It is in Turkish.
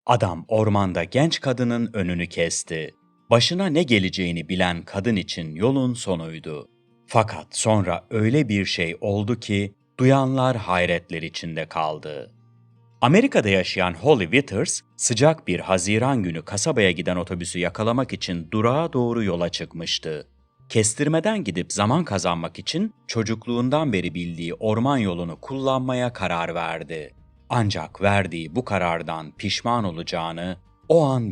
Adam ormanda genç kadının önünü kesti. Başına ne geleceğini bilen kadın için yolun sonuydu. Fakat sonra öyle bir şey oldu ki duyanlar hayretler içinde kaldı. Amerika'da yaşayan Holly Withers, sıcak bir Haziran günü kasabaya giden otobüsü yakalamak için durağa doğru yola çıkmıştı. Kestirmeden gidip zaman kazanmak için çocukluğundan beri bildiği orman yolunu kullanmaya karar verdi. Ancak verdiği bu karardan pişman olacağını o an